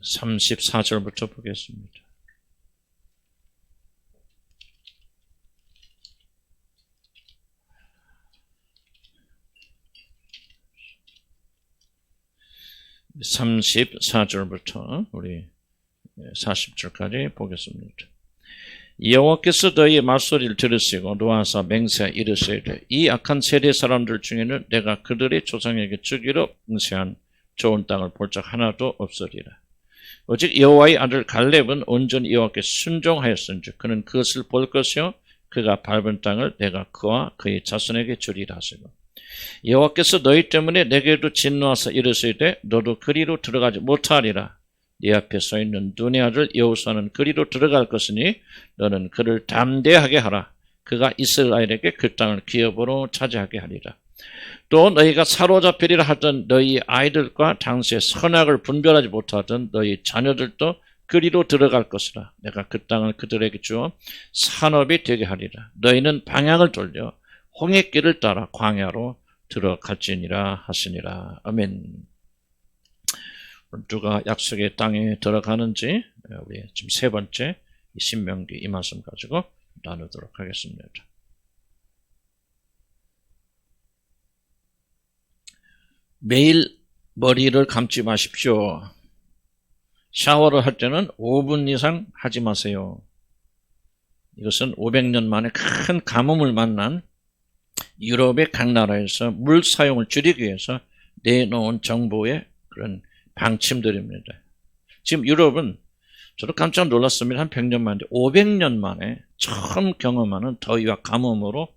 34절부터 보겠습니다. (34절부터) 우리 40절까지 보겠습니다. 여호와께서 너희의 말소리를 들으시고 노하사 맹세하 이르시되 이 악한 세대 사람들 중에는 내가 그들의 조상에게 주기로 맹세한 좋은 땅을 볼 적 하나도 없으리라. 오직 여호와의 아들 갈렙은 온전히 여호와께 순종하였은즉 그는 그것을 볼 것이요 그가 밟은 땅을 내가 그와 그의 자손에게 주리라 하시고 여호와께서 너희 때문에 내게도 진노하사 이르시되 너도 그리로 들어가지 못하리라. 네 앞에 서 있는 눈의 아들 여호수아는 그리로 들어갈 것이니 너는 그를 담대하게 하라. 그가 이스라엘에게 그 땅을 기업으로 차지하게 하리라. 또 너희가 사로잡히리라 하던 너희 아이들과 당시에 선악을 분별하지 못하던 너희 자녀들도 그리로 들어갈 것이라. 내가 그 땅을 그들에게 주어 산업이 되게 하리라. 너희는 방향을 돌려 홍해길을 따라 광야로 들어갈지니라 하시니라. 아멘. 누가 약속의 땅에 들어가는지 우리 지금 세 번째 신명기 이 말씀 가지고 나누도록 하겠습니다. 매일 머리를 감지 마십시오. 샤워를 할 때는 5분 이상 하지 마세요. 이것은 500년 만에 큰 가뭄을 만난 유럽의 각 나라에서 물 사용을 줄이기 위해서 내놓은 정부의 그런 방침들입니다. 지금 유럽은 저도 깜짝 놀랐습니다. 한 100년 만에 500년 만에 처음 경험하는 더위와 가뭄으로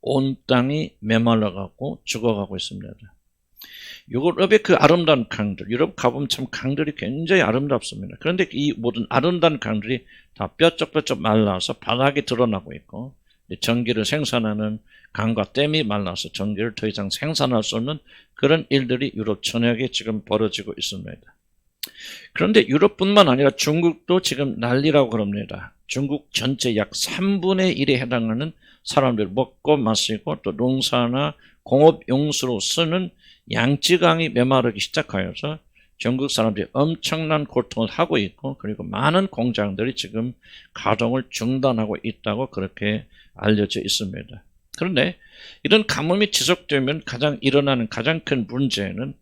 온 땅이 메말라가고 죽어가고 있습니다. 유럽의 그 아름다운 강들, 유럽 가보면 참 강들이 굉장히 아름답습니다. 그런데 이 모든 아름다운 강들이 다 뼈쩍뼈쩍 말라서 바닥에 드러나고 있고 전기를 생산하는 강과 댐이 말라서 전기를 더 이상 생산할 수 없는 그런 일들이 유럽 전역에 지금 벌어지고 있습니다. 그런데 유럽뿐만 아니라 중국도 지금 난리라고 그럽니다. 중국 전체 약 3분의 1에 해당하는 사람들 먹고 마시고 또 농사나 공업용수로 쓰는 양쯔강이 메마르기 시작하여서 전국 사람들이 엄청난 고통을 하고 있고 그리고 많은 공장들이 지금 가동을 중단하고 있다고 그렇게 알려져 있습니다. 그런데 이런 가뭄이 지속되면 일어나는 가장 큰 문제는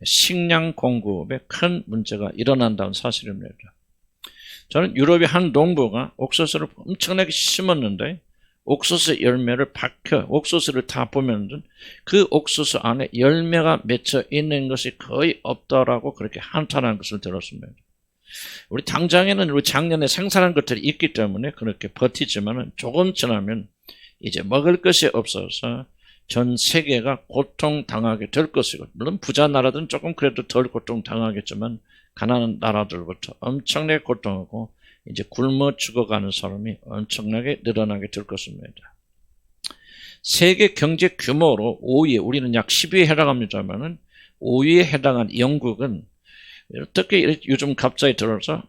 식량 공급에 큰 문제가 일어난다는 사실입니다. 저는 유럽의 한 농부가 옥수수를 엄청나게 심었는데 옥수수 열매를 옥수수를 다 보면 그 옥수수 안에 열매가 맺혀 있는 것이 거의 없다라고 그렇게 한탄한 것을 들었습니다. 우리 당장에는 우리 작년에 생산한 것들이 있기 때문에 그렇게 버티지만 조금 지나면 이제 먹을 것이 없어서 전 세계가 고통당하게 될 것이고 물론 부자 나라들은 조금 그래도 덜 고통당하겠지만 가난한 나라들부터 엄청나게 고통하고 이제 굶어 죽어가는 사람이 엄청나게 늘어나게 될 것입니다. 세계 경제 규모로 5위에 우리는 약 10위에 해당합니다만은 5위에 해당한 영국은 어떻게 요즘 갑자기 들어서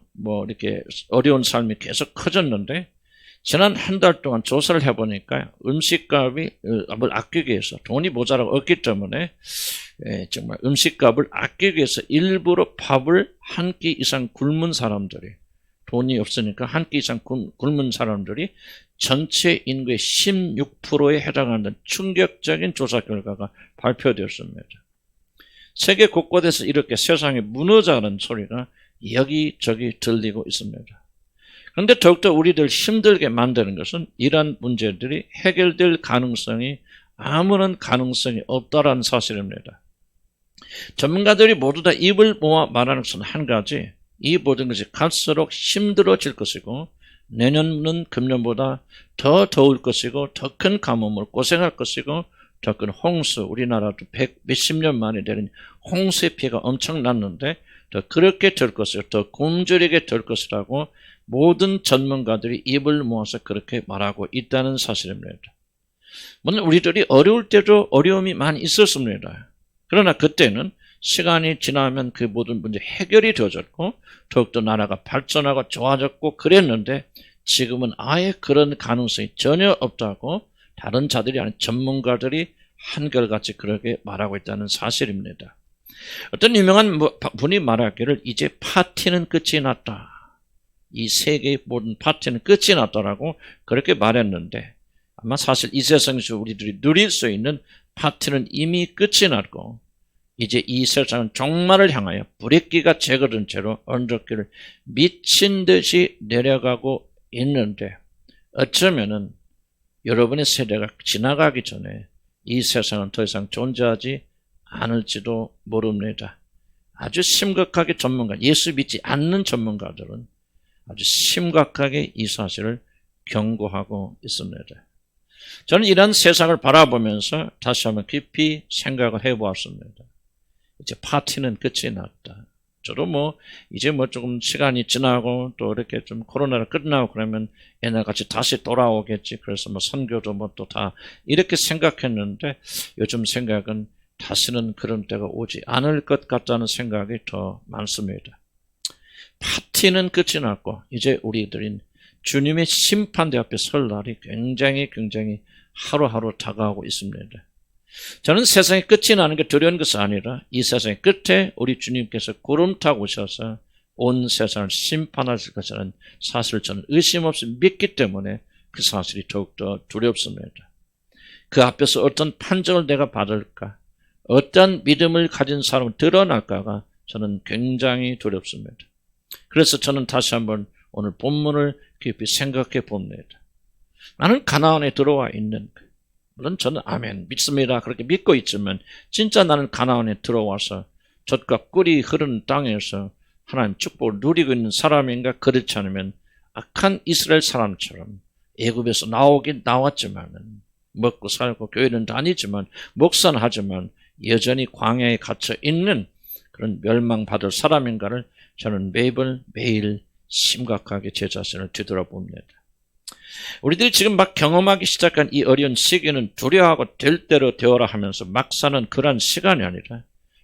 이렇게 어려운 삶이 계속 커졌는데 지난 한 달 동안 조사를 해보니까 음식값을 아끼기 위해서 돈이 모자라고 없기 때문에 정말 음식값을 아끼기 위해서 일부러 밥을 한 끼 이상 굶은 사람들이 돈이 없으니까 한 끼 이상 굶은 사람들이 전체 인구의 16%에 해당하는 충격적인 조사 결과가 발표되었습니다. 세계 곳곳에서 이렇게 세상이 무너져가는 소리가 여기저기 들리고 있습니다. 그런데 더욱더 우리들 힘들게 만드는 것은 이러한 문제들이 해결될 가능성이 아무런 가능성이 없다라는 사실입니다. 전문가들이 모두 다 입을 모아 말하는 것은 한 가지, 이 모든 것이 갈수록 힘들어질 것이고 내년은 금년보다 더 더울 것이고 더 큰 가뭄을 고생할 것이고 더 큰 홍수, 우리나라도 몇십 년 만에 내린 홍수의 피해가 엄청 났는데 더 그렇게 될 것이고 더 굶주리게 될 것이라고 모든 전문가들이 입을 모아서 그렇게 말하고 있다는 사실입니다. 물론 우리들이 어려울 때도 어려움이 많이 있었습니다. 그러나 그때는 시간이 지나면 그 모든 문제 해결이 되어졌고 더욱더 나라가 발전하고 좋아졌고 그랬는데 지금은 아예 그런 가능성이 전혀 없다고 다른 자들이 아닌 전문가들이 한결같이 그렇게 말하고 있다는 사실입니다. 어떤 유명한 분이 말하기를 이제 파티는 끝이 났다. 이 세계의 모든 파티는 끝이 났다라고 그렇게 말했는데 아마 사실 이 세상에서 우리들이 누릴 수 있는 파티는 이미 끝이 났고 이제 이 세상은 종말을 향하여 불의기가 제거된 채로 언덕길을 미친 듯이 내려가고 있는데 어쩌면은 여러분의 세대가 지나가기 전에 이 세상은 더 이상 존재하지 않을지도 모릅니다. 아주 심각하게 예수 믿지 않는 전문가들은 아주 심각하게 이 사실을 경고하고 있습니다. 저는 이런 세상을 바라보면서 다시 한번 깊이 생각을 해보았습니다. 이제 파티는 끝이 났다. 저도 이제 조금 시간이 지나고 또 이렇게 좀 코로나가 끝나고 그러면 옛날같이 다시 돌아오겠지. 그래서 선교도 또 다 이렇게 생각했는데 요즘 생각은 다시는 그런 때가 오지 않을 것 같다는 생각이 더 많습니다. 파티는 끝이 났고 이제 우리들은 주님의 심판대 앞에 설 날이 굉장히 하루하루 다가오고 있습니다. 저는 세상의 끝이 나는 게 두려운 것이 아니라 이 세상의 끝에 우리 주님께서 구름 타고 오셔서 온 세상을 심판하실 것이라는 사실을 저는 의심 없이 믿기 때문에 그 사실이 더욱더 두렵습니다. 그 앞에서 어떤 판정을 내가 받을까, 어떤 믿음을 가진 사람은 드러날까가 저는 굉장히 두렵습니다. 그래서 저는 다시 한번 오늘 본문을 깊이 생각해 봅니다. 나는 가나안에 들어와 있는 물론 저는 아멘 믿습니다. 그렇게 믿고 있지만 진짜 나는 가나안에 들어와서 젖과 꿀이 흐르는 땅에서 하나님 축복을 누리고 있는 사람인가? 그렇지 않으면 악한 이스라엘 사람처럼 애굽에서 나왔지만 먹고 살고 교회는 다니지만 목사는 하지만 여전히 광야에 갇혀 있는 그런 멸망받을 사람인가를 저는 매일 심각하게 제 자신을 뒤돌아봅니다. 우리들이 지금 막 경험하기 시작한 이 어려운 시기는 두려워하고 될 대로 되어라 하면서 막 사는 그런 시간이 아니라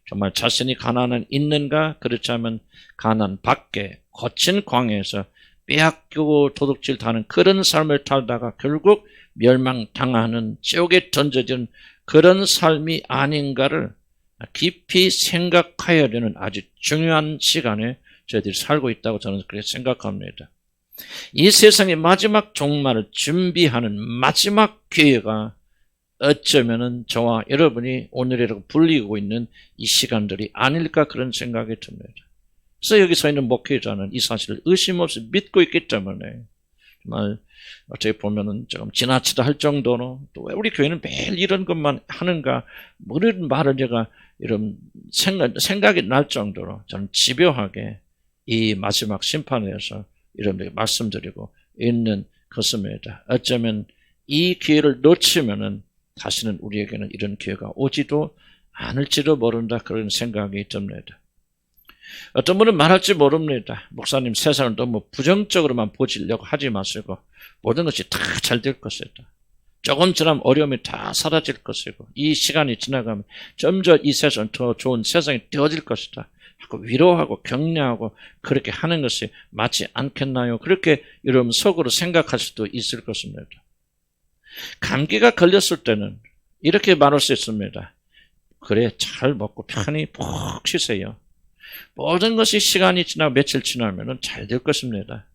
정말 자신이 가나안에 있는가 그렇지 않으면 가나안 밖에 거친 광야에서 빼앗기고 도둑질 하는 그런 삶을 살다가 결국 멸망당하는 지옥에 던져지는 그런 삶이 아닌가를 깊이 생각해야 되는 아주 중요한 시간에 저희들이 살고 있다고 저는 그렇게 생각합니다. 이 세상의 마지막 종말을 준비하는 마지막 기회가 어쩌면은 저와 여러분이 오늘이라고 불리고 있는 이 시간들이 아닐까 그런 생각이 듭니다. 그래서 여기 서 있는 목회자는 이 사실을 의심 없이 믿고 있기 때문에 정말 어떻게 보면은 조금 지나치다 할 정도로 또 왜 우리 교회는 매일 이런 것만 하는가 모르는 말을 제가 이런 생각이 날 정도로 저는 집요하게 이 마지막 심판에 대해서 여러분들에게 말씀드리고 있는 것입니다. 어쩌면 이 기회를 놓치면은 다시는 우리에게는 이런 기회가 오지도 않을지도 모른다 그런 생각이 듭니다. 어떤 분은 말할지 모릅니다. 목사님 세상을 너무 부정적으로만 보시려고 하지 마시고 모든 것이 다 잘 될 것이다. 조금 지나면 어려움이 다 사라질 것이고 이 시간이 지나가면 점점 이 세상은 더 좋은 세상이 되어질 것이다. 위로하고 격려하고 그렇게 하는 것이 맞지 않겠나요? 그렇게 여러분 속으로 생각할 수도 있을 것입니다. 감기가 걸렸을 때는 이렇게 말할 수 있습니다. 그래 잘 먹고 편히 푹 쉬세요. 모든 것이 시간이 지나고 며칠 지나면 잘 될 것입니다.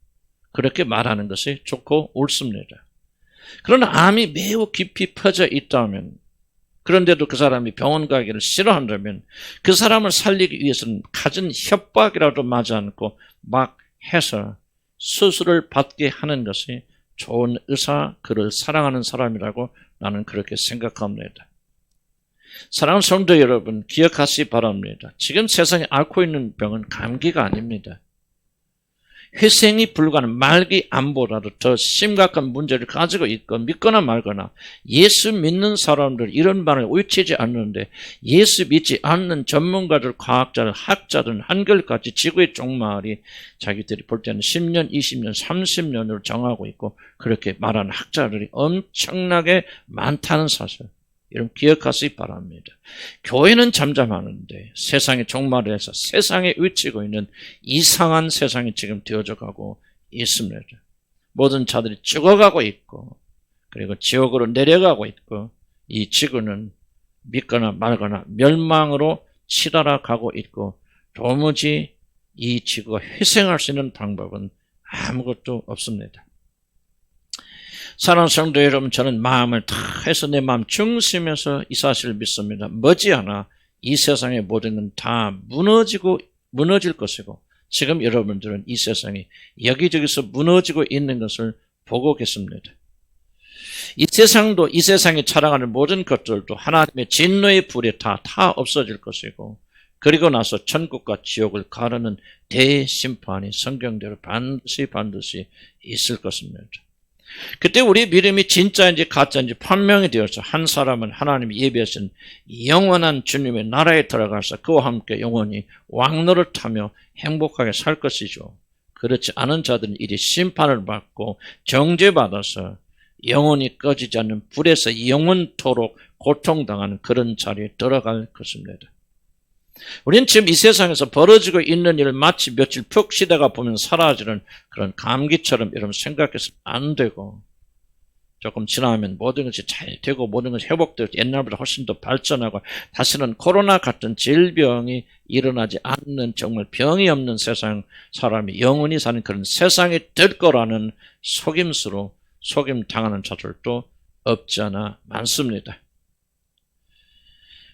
그렇게 말하는 것이 좋고 옳습니다. 그러나 암이 매우 깊이 퍼져 있다면 그런데도 그 사람이 병원 가기를 싫어한다면 그 사람을 살리기 위해서는 갖은 협박이라도 맞지 않고 막 해서 수술을 받게 하는 것이 좋은 의사, 그를 사랑하는 사람이라고 나는 그렇게 생각합니다. 사랑하는 성도 여러분, 기억하시기 바랍니다. 지금 세상에 앓고 있는 병은 감기가 아닙니다. 회생이 불가는 말기 암보다도 더 심각한 문제를 가지고 있고 믿거나 말거나 예수 믿는 사람들 이런 말을 외치지 않는데 예수 믿지 않는 전문가들, 과학자들, 학자들은 한결같이 지구의 종말이 자기들이 볼 때는 10년, 20년, 30년으로 정하고 있고 그렇게 말하는 학자들이 엄청나게 많다는 사실 여러분 기억하시기 바랍니다. 교회는 잠잠하는데 세상의 종말에 서 세상에 외치고 있는 이상한 세상이 지금 되어져 가고 있습니다. 모든 자들이 죽어가고 있고 그리고 지옥으로 내려가고 있고 이 지구는 믿거나 말거나 멸망으로 치달아 가고 있고 도무지 이 지구가 회생할 수 있는 방법은 아무것도 없습니다. 사랑하는 성도 여러분, 저는 마음을 다해서 내 마음 중심에서 이 사실을 믿습니다. 머지않아 이 세상의 모든 건 다 무너질 것이고 지금 여러분들은 이 세상이 여기저기서 무너지고 있는 것을 보고 계십니다. 이 세상도 이 세상에 자랑하는 모든 것들도 하나님의 진노의 불에 다 없어질 것이고 그리고 나서 천국과 지옥을 가르는 대심판이 성경대로 반드시 있을 것입니다. 그때 우리 믿음이 진짜인지 가짜인지 판명이 되어서 한 사람은 하나님이 예비하신 영원한 주님의 나라에 들어가서 그와 함께 영원히 왕노릇하며 행복하게 살 것이죠. 그렇지 않은 자들은 이리 심판을 받고 정죄받아서 영원히 꺼지지 않는 불에서 영원토록 고통당하는 그런 자리에 들어갈 것입니다. 우리는 지금 이 세상에서 벌어지고 있는 일을 마치 며칠 푹 쉬다가 보면 사라지는 그런 감기처럼 여러분 생각해서는 안 되고 조금 지나면 모든 것이 잘 되고 모든 것이 회복되고 옛날보다 훨씬 더 발전하고 다시는 코로나 같은 질병이 일어나지 않는 정말 병이 없는 세상 사람이 영원히 사는 그런 세상이 될 거라는 속임수로 속임 당하는 자들도 없지 않아 많습니다.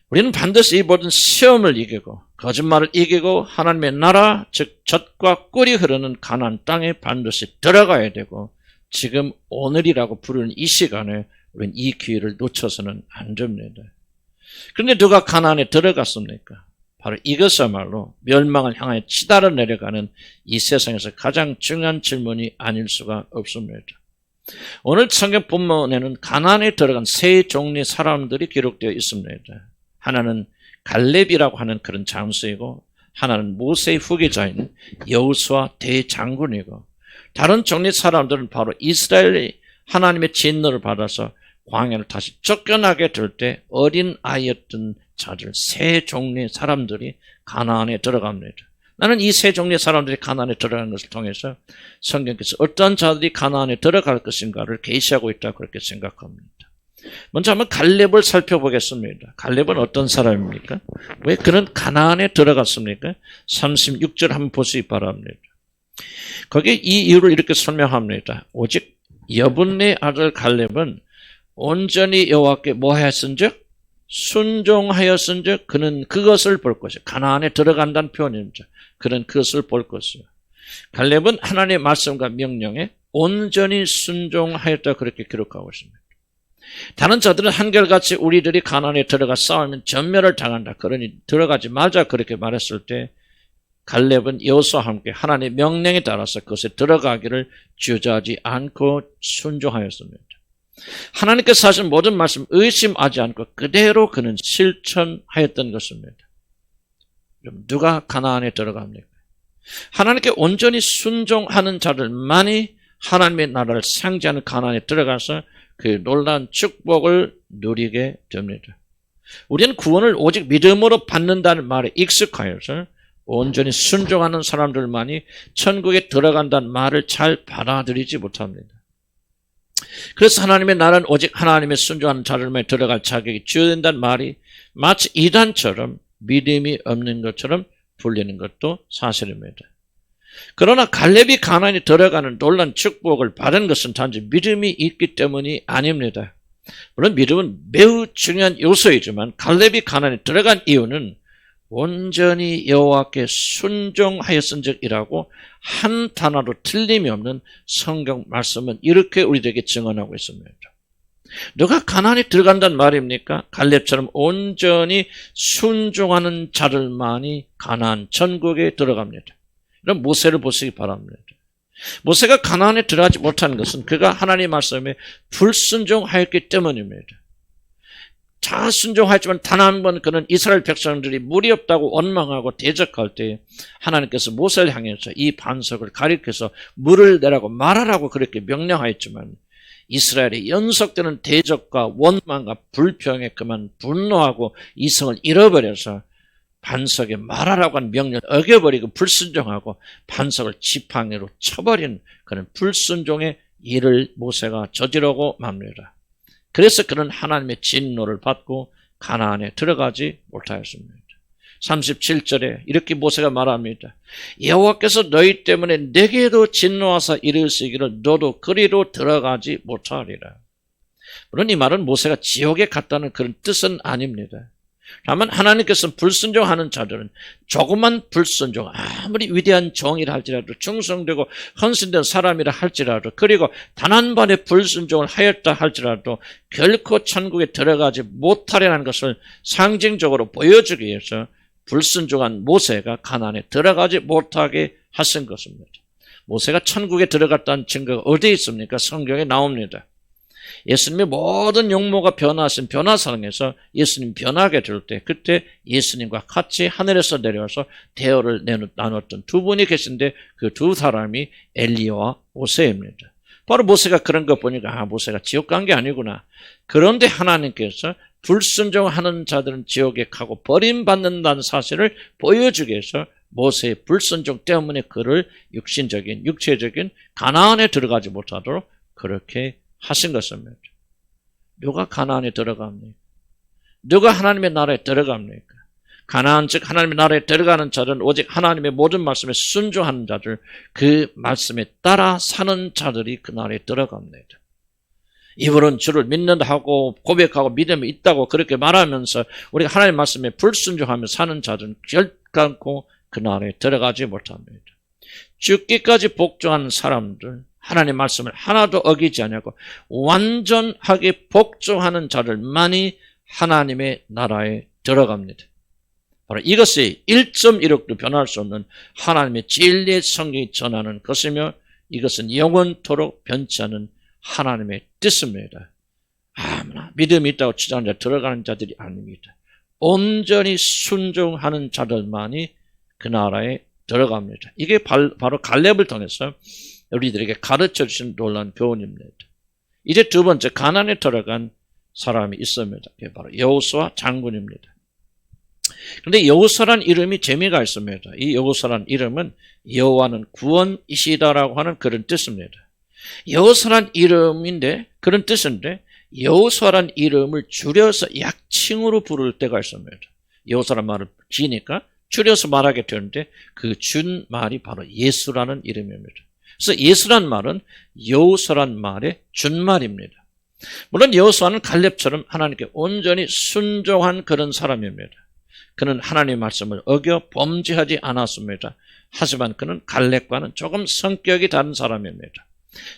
우리는 반드시 이 모든 시험을 이기고 거짓말을 이기고 하나님의 나라 즉 젖과 꿀이 흐르는 가나안 땅에 반드시 들어가야 되고 지금 오늘이라고 부르는 이 시간에 우리는 이 기회를 놓쳐서는 안 됩니다. 그런데 누가 가나안에 들어갔습니까? 바로 이것야말로 멸망을 향하여 치달아 내려가는 이 세상에서 가장 중요한 질문이 아닐 수가 없습니다. 오늘 성경 본문에는 가나안에 들어간 세 종류의 사람들이 기록되어 있습니다. 하나는 갈렙이라고 하는 그런 장수이고 하나는 모세의 후계자인 여호수아 대장군이고 다른 종류의 사람들은 바로 이스라엘이 하나님의 진노를 받아서 광야를 다시 쫓겨나게 될 때 어린 아이였던 자들 세 종류의 사람들이 가나안에 들어갑니다. 나는 이 세 종류의 사람들이 가나안에 들어가는 것을 통해서 성경께서 어떤 자들이 가나안에 들어갈 것인가를 계시하고 있다고 그렇게 생각합니다. 먼저 한번 갈렙을 살펴보겠습니다. 갈렙은 어떤 사람입니까? 왜 그는 가나안에 들어갔습니까? 36절 한번 보시기 바랍니다. 거기에 이 이유를 이렇게 설명합니다. 오직 여분네 아들 갈렙은 온전히 여호와께 뭐 하였은즉 순종하였은즉 그는 그것을 볼 것이요. 가나안에 들어간다는 표현입니다. 그는 그것을 볼 것이요. 갈렙은 하나님의 말씀과 명령에 온전히 순종하였다 그렇게 기록하고 있습니다. 다른 자들은 한결같이 우리들이 가나안에 들어가 싸우면 전멸을 당한다. 그러니 들어가지 말자 그렇게 말했을 때 갈렙은 여호수아와 함께 하나님의 명령에 따라서 그것에 들어가기를 주저하지 않고 순종하였습니다. 하나님께서 하신 모든 말씀 의심하지 않고 그대로 그는 실천하였던 것입니다. 누가 가나안에 들어갑니까? 하나님께 온전히 순종하는 자들만이 하나님의 나라를 상징하는 가나안에 들어가서 그 놀라운 축복을 누리게 됩니다. 우리는 구원을 오직 믿음으로 받는다는 말에 익숙하여서 온전히 순종하는 사람들만이 천국에 들어간다는 말을 잘 받아들이지 못합니다. 그래서 하나님의 나라는 오직 하나님의 순종하는 자들만이 들어갈 자격이 주어진다는 말이 마치 이단처럼 믿음이 없는 것처럼 불리는 것도 사실입니다. 그러나 갈렙이 가나안에 들어가는 놀라운 축복을 받은 것은 단지 믿음이 있기 때문이 아닙니다. 물론 믿음은 매우 중요한 요소이지만 갈렙이 가나안에 들어간 이유는 온전히 여호와께 순종하였은즉이라고 한 단어로 틀림이 없는 성경 말씀은 이렇게 우리들에게 증언하고 있습니다. 누가 가나안에 들어간다는 말입니까? 갈렙처럼 온전히 순종하는 자들만이 가나안 천국에 들어갑니다. 이런 모세를 보시기 바랍니다. 모세가 가나안에 들어가지 못한 것은 그가 하나님의 말씀에 불순종하였기 때문입니다. 다 순종하였지만 단 한 번 그는 이스라엘 백성들이 물이 없다고 원망하고 대적할 때 하나님께서 모세를 향해서 이 반석을 가리켜서 물을 내라고 말하라고 그렇게 명령하였지만 이스라엘의 연속되는 대적과 원망과 불평에 그만 분노하고 이성을 잃어버려서 반석에 말하라고 한 명령을 어겨버리고 불순종하고 반석을 지팡이로 쳐버린 그런 불순종의 일을 모세가 저지르고 맙니다. 그래서 그는 하나님의 진노를 받고 가나안에 들어가지 못하였습니다. 37절에 이렇게 모세가 말합니다. 여호와께서 너희 때문에 내게도 진노하사 이르시기를 너도 그리로 들어가지 못하리라. 물론 이 말은 모세가 지옥에 갔다는 그런 뜻은 아닙니다. 다만 하나님께서는 불순종하는 자들은 조그만 불순종, 아무리 위대한 종이라 할지라도 충성되고 헌신된 사람이라 할지라도 그리고 단 한 번의 불순종을 하였다 할지라도 결코 천국에 들어가지 못하리라는 것을 상징적으로 보여주기 위해서 불순종한 모세가 가나안에 들어가지 못하게 하신 것입니다. 모세가 천국에 들어갔다는 증거가 어디에 있습니까? 성경에 나옵니다. 예수님의 모든 용모가 변화하신 변화상에서 예수님 변하게 될 때 그때 예수님과 같이 하늘에서 내려와서 대화를 나눴던 두 분이 계신데 그 두 사람이 엘리야와 모세입니다. 바로 모세가 그런 거 보니까 모세가 지옥 간 게 아니구나. 그런데 하나님께서 불순종하는 자들은 지옥에 가고 버림받는다는 사실을 보여주기 위해서 모세의 불순종 때문에 그를 육체적인 가나안에 들어가지 못하도록 그렇게 하신 것입니다. 누가 가나안에 들어갑니까? 누가 하나님의 나라에 들어갑니까? 가나안 즉 하나님의 나라에 들어가는 자들은 오직 하나님의 모든 말씀에 순종하는 자들, 그 말씀에 따라 사는 자들이 그 나라에 들어갑니다. 입으로는 주를 믿는다 하고 고백하고 믿음이 있다고 그렇게 말하면서 우리가 하나님의 말씀에 불순종하며 사는 자들은 결단코 그 나라에 들어가지 못합니다. 죽기까지 복종하는 사람들, 하나님의 말씀을 하나도 어기지 않고 완전하게 복종하는 자들만이 하나님의 나라에 들어갑니다. 바로 이것이 1.1억도 변할 수 없는 하나님의 진리의 성경이 전하는 것이며 이것은 영원토록 변치 않은 하나님의 뜻입니다. 아무나 믿음이 있다고 주장하는 자 들어가는 자들이 아닙니다. 온전히 순종하는 자들만이 그 나라에 들어갑니다. 이게 바로 갈렙을 통해서 우리들에게 가르쳐 주신 놀라운 교훈입니다. 이제 두 번째 가나안에 들어간 사람이 있습니다. 그게 바로 여호수아 장군입니다. 그런데 여호수아란 이름이 재미가 있습니다. 이 여호수아란 이름은 여호와는 구원이시다라고 하는 그런 뜻입니다. 여호수아란 이름인데 그런 뜻인데 여호수아란 이름을 줄여서 약칭으로 부를 때가 있습니다. 여호수아란 말을 지니까 줄여서 말하게 되는데 그 준 말이 바로 예수라는 이름입니다. 그래서 예수란 말은 여호수아란 말의 준말입니다. 물론 여호수아는 갈렙처럼 하나님께 온전히 순종한 그런 사람입니다. 그는 하나님의 말씀을 어겨 범죄하지 않았습니다. 하지만 그는 갈렙과는 조금 성격이 다른 사람입니다.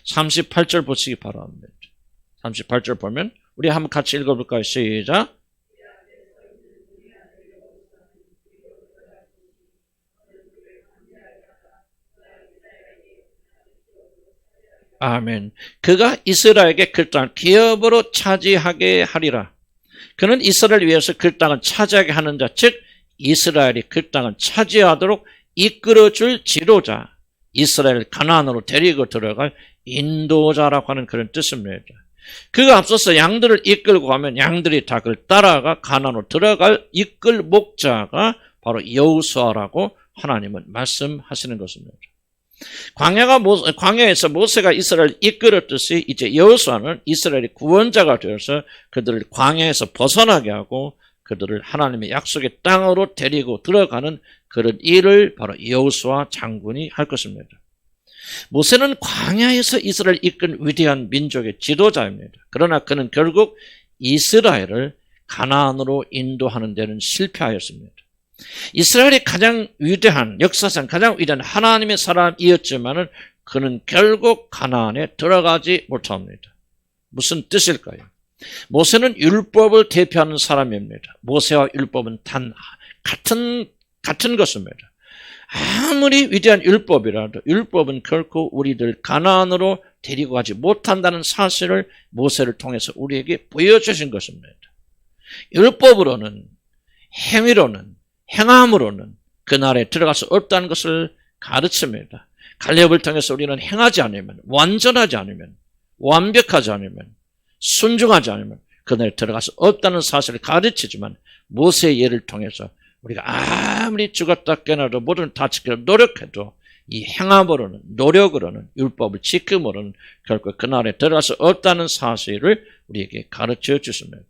38절 보시기 바랍니다. 38절 보면 우리 한번 같이 읽어볼까요? 시작. 아멘. 그가 이스라엘에게 그 땅을 기업으로 차지하게 하리라. 그는 이스라엘을 위해서 그 땅을 차지하게 하는 자, 즉 이스라엘이 그 땅을 차지하도록 이끌어줄 지도자, 이스라엘을 가나안으로 데리고 들어갈 인도자라고 하는 그런 뜻입니다. 그가 앞서서 양들을 이끌고 가면 양들이 다 그를 따라가 가나안으로 들어갈 이끌 목자가 바로 여호수아라고 하나님은 말씀하시는 것입니다. 광야에서 모세가 이스라엘을 이끌었듯이 이제 여호수아는 이스라엘의 구원자가 되어서 그들을 광야에서 벗어나게 하고 그들을 하나님의 약속의 땅으로 데리고 들어가는 그런 일을 바로 여호수아 장군이 할 것입니다. 모세는 광야에서 이스라엘을 이끈 위대한 민족의 지도자입니다. 그러나 그는 결국 이스라엘을 가나안으로 인도하는 데는 실패하였습니다. 이스라엘이 가장 위대한, 역사상 가장 위대한 하나님의 사람이었지만은 그는 결국 가나안에 들어가지 못합니다. 무슨 뜻일까요? 모세는 율법을 대표하는 사람입니다. 모세와 율법은 단 같은 것입니다. 아무리 위대한 율법이라도 율법은 결코 우리들 가나안으로 데리고 가지 못한다는 사실을 모세를 통해서 우리에게 보여주신 것입니다. 율법으로는, 행위로는, 행함으로는 그 나라에 들어갈 수 없다는 것을 가르칩니다. 갈렙을 통해서 우리는 행하지 않으면, 완전하지 않으면, 완벽하지 않으면, 순종하지 않으면 그 나라에 들어갈 수 없다는 사실을 가르치지만 모세의 예를 통해서 우리가 아무리 죽었다 깨어나도 뭐든 다 지키려고 노력해도 이 행함으로는, 노력으로는, 율법을 지킴으로는 결국 그 나라에 들어갈 수 없다는 사실을 우리에게 가르쳐 주십니다.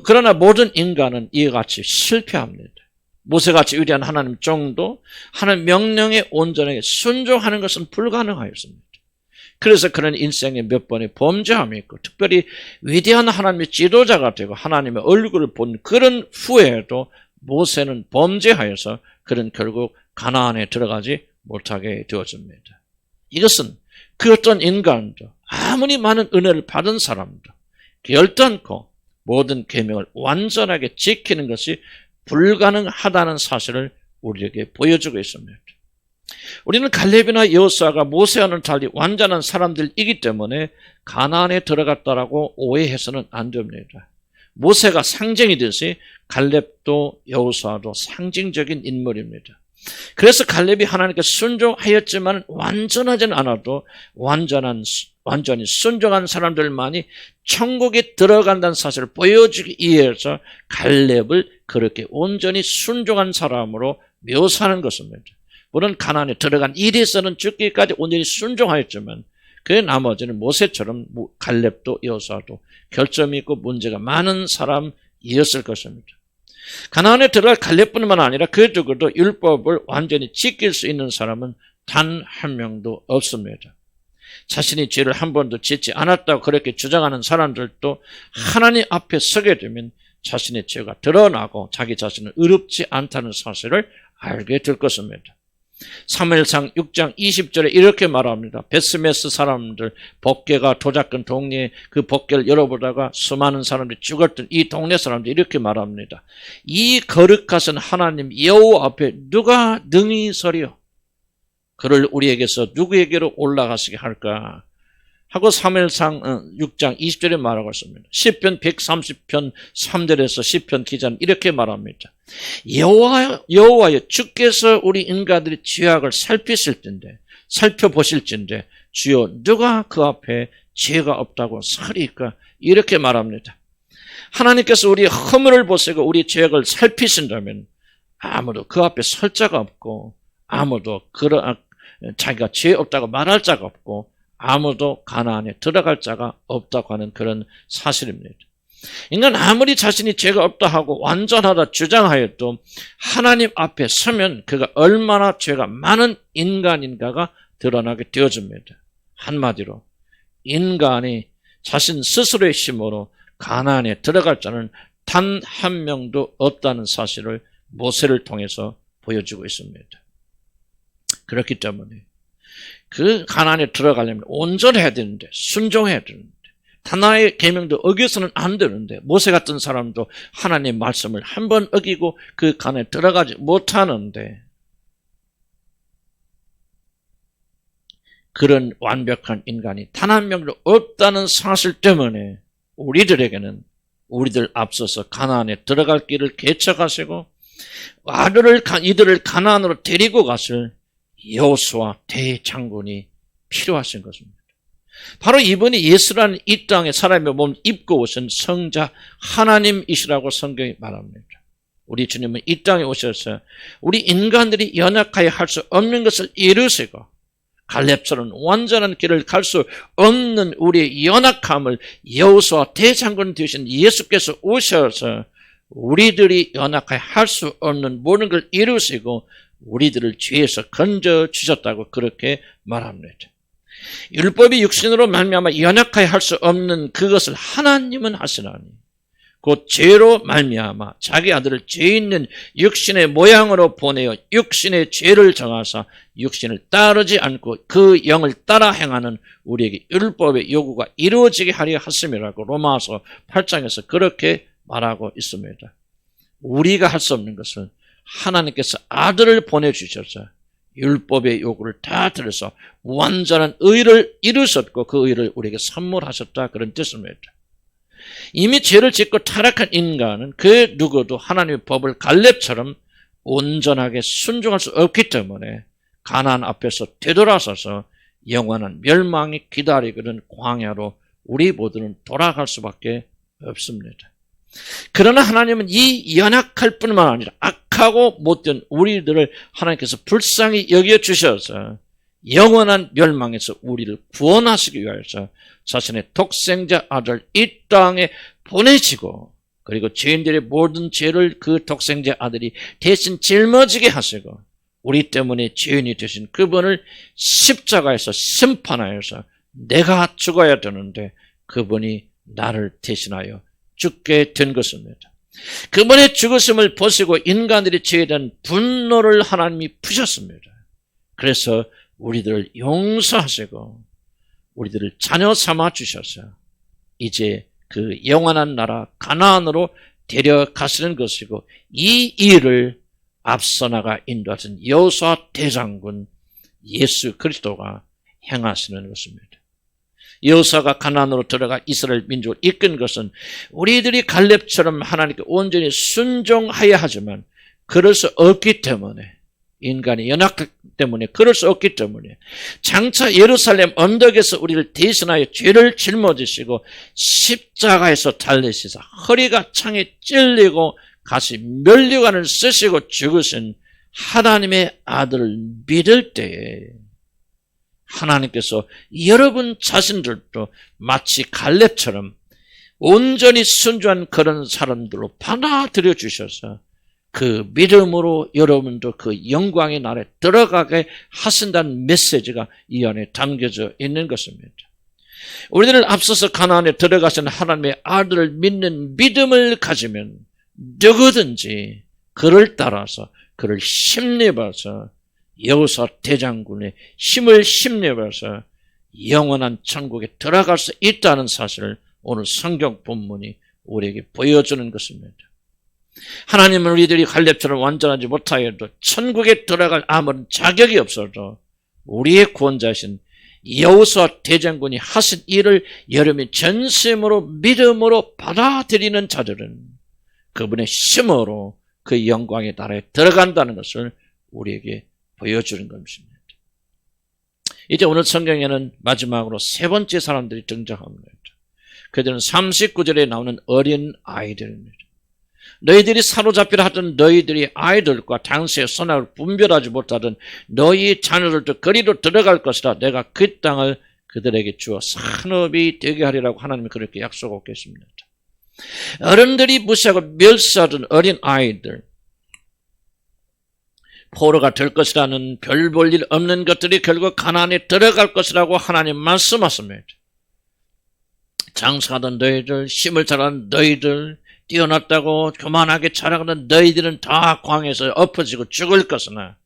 그러나 모든 인간은 이와 같이 실패합니다. 모세같이 위대한 하나님 정도 하나님 명령에 온전하게 순종하는 것은 불가능하였습니다. 그래서 그런 인생에 몇 번의 범죄함이 있고 특별히 위대한 하나님의 지도자가 되고 하나님의 얼굴을 본 그런 후에도 모세는 범죄하여서 그런 결국 가나안에 들어가지 못하게 되어집니다. 이것은 그 어떤 인간도 아무리 많은 은혜를 받은 사람도 결단코 모든 계명을 완전하게 지키는 것이 불가능하다는 사실을 우리에게 보여주고 있습니다. 우리는 갈렙이나 여호수아가 모세와는 달리 완전한 사람들이기 때문에 가나안에 들어갔다라고 오해해서는 안 됩니다. 모세가 상징이듯이 갈렙도 여호수아도 상징적인 인물입니다. 그래서 갈렙이 하나님께 순종하였지만 완전하지는 않아도 완전히 순종한 사람들만이 천국에 들어간다는 사실을 보여주기 위해서 갈렙을 그렇게 온전히 순종한 사람으로 묘사하는 것입니다. 물론 가나안에 들어간 일에서는 죽기까지 온전히 순종하였지만 그 나머지는 모세처럼 갈렙도 여호수아도 결점이 있고 문제가 많은 사람이었을 것입니다. 가나안에 들어갈 갈렙뿐만 아니라 그 누구도 율법을 완전히 지킬 수 있는 사람은 단 한 명도 없습니다. 자신이 죄를 한 번도 짓지 않았다고 그렇게 주장하는 사람들도 하나님 앞에 서게 되면 자신의 죄가 드러나고 자기 자신은 의롭지 않다는 사실을 알게 될 것입니다. 사무엘상 6장 20절에 이렇게 말합니다. 베스메스 사람들 법궤가 도작한 동네에 그 법궤를 열어보다가 수많은 사람들이 죽었던 이 동네 사람들이 이렇게 말합니다. 이 거룩하신 하나님 여호와 앞에 누가 능히 서리요? 그를 우리에게서 누구에게로 올라가시게 할까? 하고 사무엘상 6장 20절에 말하고 있습니다. 시편 130편 3절에서 시편 기자는 이렇게 말합니다. 여호와여 주께서 우리 인간들의 죄악을 살펴보실진데 주여 누가 그 앞에 죄가 없다고 서리까? 이렇게 말합니다. 하나님께서 우리 허물을 보시고 우리 죄악을 살피신다면 아무도 그 앞에 설 자가 없고 아무도 자기가 죄 없다고 말할 자가 없고 아무도 가나안에 들어갈 자가 없다고 하는 그런 사실입니다. 인간 아무리 자신이 죄가 없다 하고 완전하다 주장하여도 하나님 앞에 서면 그가 얼마나 죄가 많은 인간인가가 드러나게 되어집니다. 한마디로 인간이 자신 스스로의 힘으로 가나안에 들어갈 자는 단 한 명도 없다는 사실을 모세를 통해서 보여주고 있습니다. 그렇기 때문에 그 가나안에 들어가려면 온전해야 되는데 순종해야 되는데 하나의 계명도 어겨서는 안 되는데 모세 같은 사람도 하나님의 말씀을 한 번 어기고 그 가나안에 들어가지 못하는데 그런 완벽한 인간이 단 한 명도 없다는 사실 때문에 우리들에게는 우리들 앞서서 가나안에 들어갈 길을 개척하시고 이들을 가나안으로 데리고 갔을 여호수아 대장군이 필요하신 것입니다. 바로 이분이 예수라는 이 땅에 사람의 몸을 입고 오신 성자 하나님이시라고 성경이 말합니다. 우리 주님은 이 땅에 오셔서 우리 인간들이 연약하여 할 수 없는 것을 이루시고 갈렙처럼 완전한 길을 갈 수 없는 우리의 연약함을 여호수아 대장군 되신 예수께서 오셔서 우리들이 연약하여 할 수 없는 모든 걸 이루시고 우리들을 죄에서 건져주셨다고 그렇게 말합니다. 율법이 육신으로 말미암아 연약하여 할 수 없는 그것을 하나님은 하시나니 곧 죄로 말미암아 자기 아들을 죄 있는 육신의 모양으로 보내어 육신의 죄를 정하사 육신을 따르지 않고 그 영을 따라 행하는 우리에게 율법의 요구가 이루어지게 하려 하심이라고 로마서 8장에서 그렇게 말하고 있습니다. 우리가 할 수 없는 것은 하나님께서 아들을 보내주셔서 율법의 요구를 다 들어서 완전한 의를 이루셨고 그 의를 우리에게 선물하셨다 그런 뜻입니다. 이미 죄를 짓고 타락한 인간은 그 누구도 하나님의 법을 갈렙처럼 온전하게 순종할 수 없기 때문에 가나안 앞에서 되돌아서서 영원한 멸망이 기다리거든 광야로 우리 모두는 돌아갈 수밖에 없습니다. 그러나 하나님은 이 연약할 뿐만 아니라 악하고 못된 우리들을 하나님께서 불쌍히 여겨주셔서 영원한 멸망에서 우리를 구원하시기 위해서 자신의 독생자 아들 이 땅에 보내시고 그리고 죄인들의 모든 죄를 그 독생자 아들이 대신 짊어지게 하시고 우리 때문에 죄인이 되신 그분을 십자가에서 심판하여서 내가 죽어야 되는데 그분이 나를 대신하여 죽게 된 것입니다. 그분의 죽으심을 보시고 인간들의 죄에 대한 분노를 하나님이 푸셨습니다. 그래서 우리들을 용서하시고 우리들을 자녀 삼아 주셔서 이제 그 영원한 나라 가나안으로 데려가시는 것이고 이 일을 앞서 나가 인도하신 여호수아 대장군 예수 그리스도가 행하시는 것입니다. 여호수아가 가나안으로 들어가 이스라엘 민족을 이끈 것은 우리들이 갈렙처럼 하나님께 온전히 순종하여야 하지만 그럴 수 없기 때문에 인간이 연약하기 때문에 그럴 수 없기 때문에 장차 예루살렘 언덕에서 우리를 대신하여 죄를 짊어지시고 십자가에서 달리시사 허리가 창에 찔리고 가시 면류관을 쓰시고 죽으신 하나님의 아들을 믿을 때에 하나님께서 여러분 자신들도 마치 갈렙처럼 온전히 순종한 그런 사람들로 받아들여 주셔서 그 믿음으로 여러분도 그 영광의 나라에 들어가게 하신다는 메시지가 이 안에 담겨져 있는 것입니다. 우리들을 앞서서 가나안에 들어가신 하나님의 아들을 믿는 믿음을 가지면 누구든지 그를 따라서 그를 힘입어서 여호수아 대장군의 힘을 힘입어서 영원한 천국에 들어갈 수 있다는 사실을 오늘 성경 본문이 우리에게 보여주는 것입니다. 하나님은 우리들이 갈렙처럼 완전하지 못하여도 천국에 들어갈 아무런 자격이 없어도 우리의 구원자신 여호수아 대장군이 하신 일을 여러분이 전심으로 믿음으로 받아들이는 자들은 그분의 힘으로 그 영광의 나라에 들어간다는 것을 우리에게 보여주는 것입니다. 이제 오늘 성경에는 마지막으로 세 번째 사람들이 등장합니다. 그들은 39절에 나오는 어린 아이들입니다. 너희들이 사로잡히려 하던 너희들이 아이들과 당시의 선악을 분별하지 못하던 너희 자녀들도 거리로 들어갈 것이라 내가 그 땅을 그들에게 주어 산업이 되게 하리라고 하나님이 그렇게 약속하고 계십니다. 어른들이 무시하고 멸시하던 어린 아이들, 포로가 될 것이라는 별 볼 일 없는 것들이 결국 가나안에 들어갈 것이라고 하나님 말씀하십니다. 장사하던 너희들, 힘을 잘하는 너희들, 뛰어났다고 교만하게 자랑하는 너희들은 다 광에서 엎어지고 죽을 것이나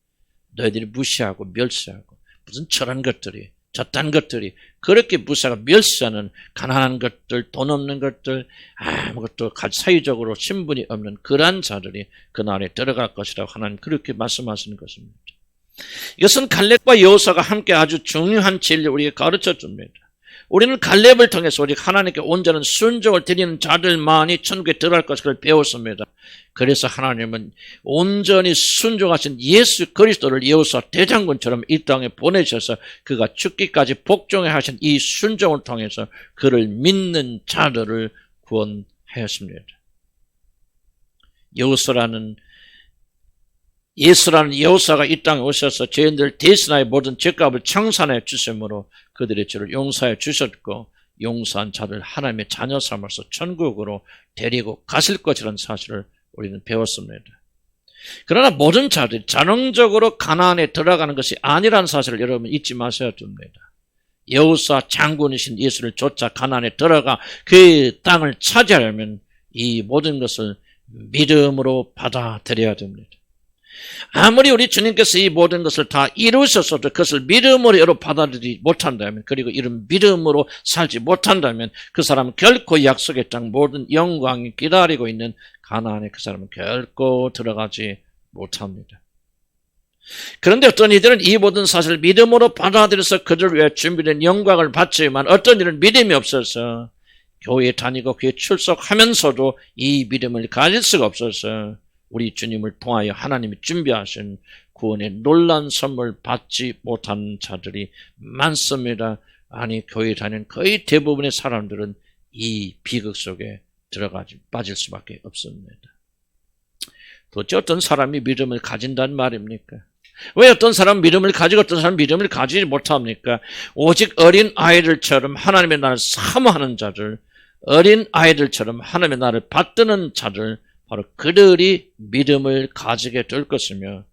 너희들이 무시하고 멸시하고 무슨 저런 것들이 저딴 것들이 그렇게 무시하고 멸시하는 가난한 것들, 돈 없는 것들, 아무것도 사회적으로 신분이 없는 그러한 자들이 그날에 들어갈 것이라고 하나님 그렇게 말씀하시는 것입니다. 이것은 갈렙과 여호수아가 함께 아주 중요한 진리를 우리에게 가르쳐 줍니다. 우리는 갈렙을 통해서 우리 하나님께 온전한 순종을 드리는 자들만이 천국에 들어갈 것을 배웠습니다. 그래서 하나님은 온전히 순종하신 예수 그리스도를 여호수아 대장군처럼 이 땅에 보내셔서 그가 죽기까지 복종해 하신 이 순종을 통해서 그를 믿는 자들을 구원하였습니다. 예수라는 여호수아가 이 땅에 오셔서 죄인들을 대신하여 모든 죄값을 청산해 주심으로 그들의 죄를 용서해 주셨고 용서한 자를 하나님의 자녀 삼아서 천국으로 데리고 가실 것이라는 사실을 우리는 배웠습니다. 그러나 모든 자들이 자동적으로 가나안에 들어가는 것이 아니라는 사실을 여러분 잊지 마셔야 됩니다. 여호수아 장군이신 예수를 쫓아 가나안에 들어가 그 땅을 차지하려면 이 모든 것을 믿음으로 받아들여야 됩니다. 아무리 우리 주님께서 이 모든 것을 다 이루셨어도 그것을 믿음으로 여러분 받아들이지 못한다면 그리고 이런 믿음으로 살지 못한다면 그 사람은 결코 약속의 땅 모든 영광이 기다리고 있는 가나안에 그 사람은 결코 들어가지 못합니다. 그런데 어떤 이들은 이 모든 사실을 믿음으로 받아들여서 그들을 위해 준비된 영광을 받지만 어떤 이들은 믿음이 없어서 교회에 다니고 교회에 출석하면서도 이 믿음을 가질 수가 없어서 우리 주님을 통하여 하나님이 준비하신 구원의 놀라운 선물 받지 못한 자들이 많습니다. 아니 교회에 다니는 거의 대부분의 사람들은 이 비극 속에 빠질 수밖에 없습니다. 도대체 어떤 사람이 믿음을 가진단 말입니까? 왜 어떤 사람은 믿음을 가지고 어떤 사람은 믿음을 가지지 못합니까? 오직 어린 아이들처럼 하나님의 나라를 사모하는 자들, 어린 아이들처럼 하나님의 나를 받드는 자들, 바로 그들이 믿음을 가지게 될 것이며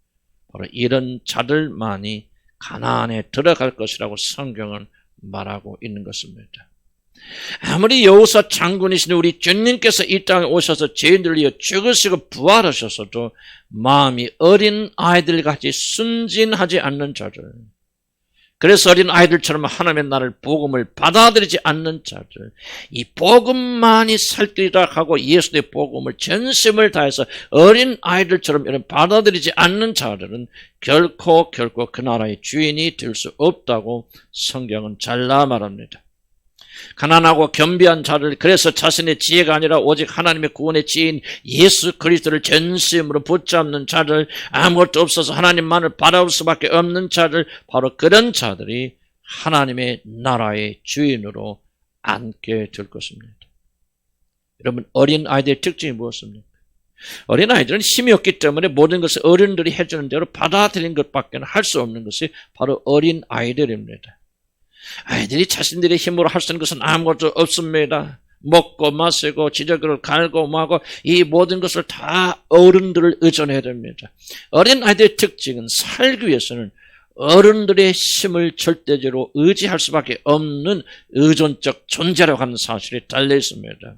바로 이런 자들만이 가나안에 들어갈 것이라고 성경은 말하고 있는 것입니다. 아무리 여호사 장군이신 우리 주님께서 이 땅에 오셔서 죄인들을 위해 죽으시고 부활하셨어도 마음이 어린 아이들같이 순진하지 않는 자들, 그래서 어린 아이들처럼 하나님의 나라를 복음을 받아들이지 않는 자들, 이 복음만이 살 길이라 하고 예수의 복음을 전심을 다해서 어린 아이들처럼 이런 받아들이지 않는 자들은 결코 그 나라의 주인이 될 수 없다고 성경은 잘라 말합니다. 가난하고 겸비한 자를, 그래서 자신의 지혜가 아니라 오직 하나님의 구원의 지혜인 예수 그리스도를 전심으로 붙잡는 자들, 아무것도 없어서 하나님만을 바라볼 수밖에 없는 자들, 바로 그런 자들이 하나님의 나라의 주인으로 앉게 될 것입니다. 여러분, 어린 아이들의 특징이 무엇입니까? 어린 아이들은 힘이 없기 때문에 모든 것을 어른들이 해주는 대로 받아들이는 것밖에 할 수 없는 것이 바로 어린 아이들입니다. 아이들이 자신들의 힘으로 할 수 있는 것은 아무것도 없습니다. 먹고 마시고 지저귀를 갈고 뭐하고 이 모든 것을 다 어른들을 의존해야 됩니다. 어린 아이들의 특징은 살기 위해서는 어른들의 힘을 절대적으로 의지할 수밖에 없는 의존적 존재라고 하는 사실이 달려 있습니다.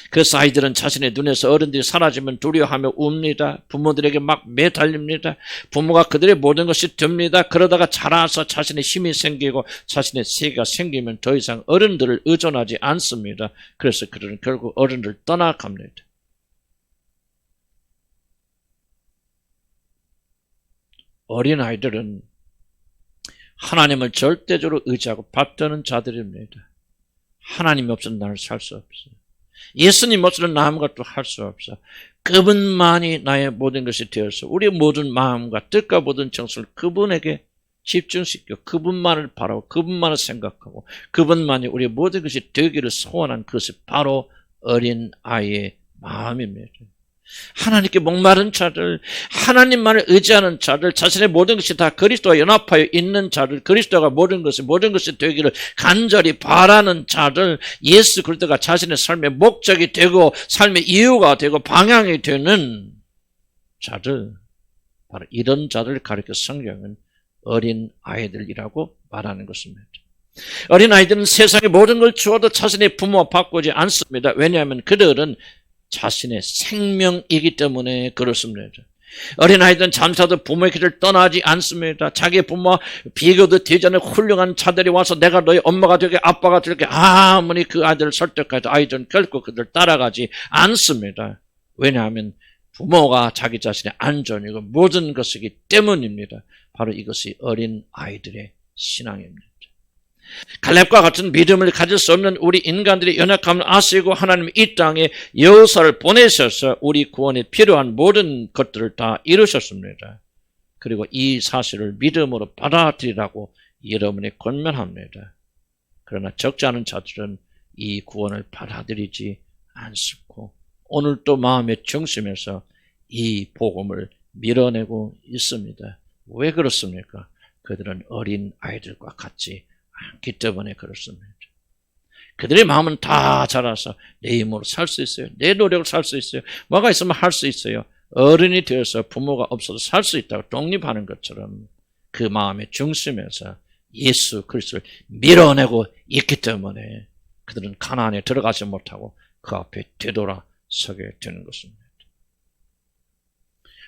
그래서 아이들은 자신의 눈에서 어른들이 사라지면 두려워하며 웁니다. 부모들에게 막 매달립니다. 부모가 그들의 모든 것이 됩니다. 그러다가 자라서 자신의 힘이 생기고 자신의 세계가 생기면 더 이상 어른들을 의존하지 않습니다. 그래서 그들은 결국 어른들을 떠나갑니다. 어린 아이들은 하나님을 절대적으로 의지하고 받드는 자들입니다. 하나님이 없으면 나를 살 수 없어요. 예수님 없이는 나 아무것도 할 수 없어. 그분만이 나의 모든 것이 되어서 우리의 모든 마음과 뜻과 모든 정성을 그분에게 집중시켜 그분만을 바라고 그분만을 생각하고 그분만이 우리의 모든 것이 되기를 소원한 그것이 바로 어린 아이의 마음입니다. 하나님께 목마른 자들, 하나님만을 의지하는 자들, 자신의 모든 것이 다 그리스도와 연합하여 있는 자들, 그리스도가 모든 것이 되기를 간절히 바라는 자들, 예수 그리스도가 자신의 삶의 목적이 되고 삶의 이유가 되고 방향이 되는 자들, 바로 이런 자들을 가리켜 성경은 어린 아이들이라고 말하는 것입니다. 어린 아이들은 세상의 모든 걸 주어도 자신의 부모와 바꾸지 않습니다. 왜냐하면 그들은 자신의 생명이기 때문에 그렇습니다. 어린아이들은 잠시라도 부모의 길을 떠나지 않습니다. 자기 부모와 비교도 되지 않는 훌륭한 자들이 와서 내가 너희 엄마가 되게 아빠가 되게 아무리 그 아이들을 설득해도 아이들은 결코 그들 따라가지 않습니다. 왜냐하면 부모가 자기 자신의 안전이고 모든 것이기 때문입니다. 바로 이것이 어린 아이들의 신앙입니다. 갈렙과 같은 믿음을 가질 수 없는 우리 인간들의 연약함을 아시고 하나님 이 땅에 여호사를 보내셔서 우리 구원에 필요한 모든 것들을 다 이루셨습니다. 그리고 이 사실을 믿음으로 받아들이라고 여러분에 권면합니다. 그러나 적지 않은 자들은 이 구원을 받아들이지 않습고 오늘 또 마음의 중심에서 이 복음을 밀어내고 있습니다. 왜 그렇습니까? 그들은 어린 아이들과 같이 않기 때문에 그렇습니다. 그들의 마음은 다 자라서 내 힘으로 살 수 있어요. 내 노력을 살 수 있어요. 뭐가 있으면 할 수 있어요. 어른이 되어서 부모가 없어도 살 수 있다고 독립하는 것처럼 그 마음의 중심에서 예수 그리스도를 밀어내고 있기 때문에 그들은 가나안에 들어가지 못하고 그 앞에 되돌아서게 되는 것입니다.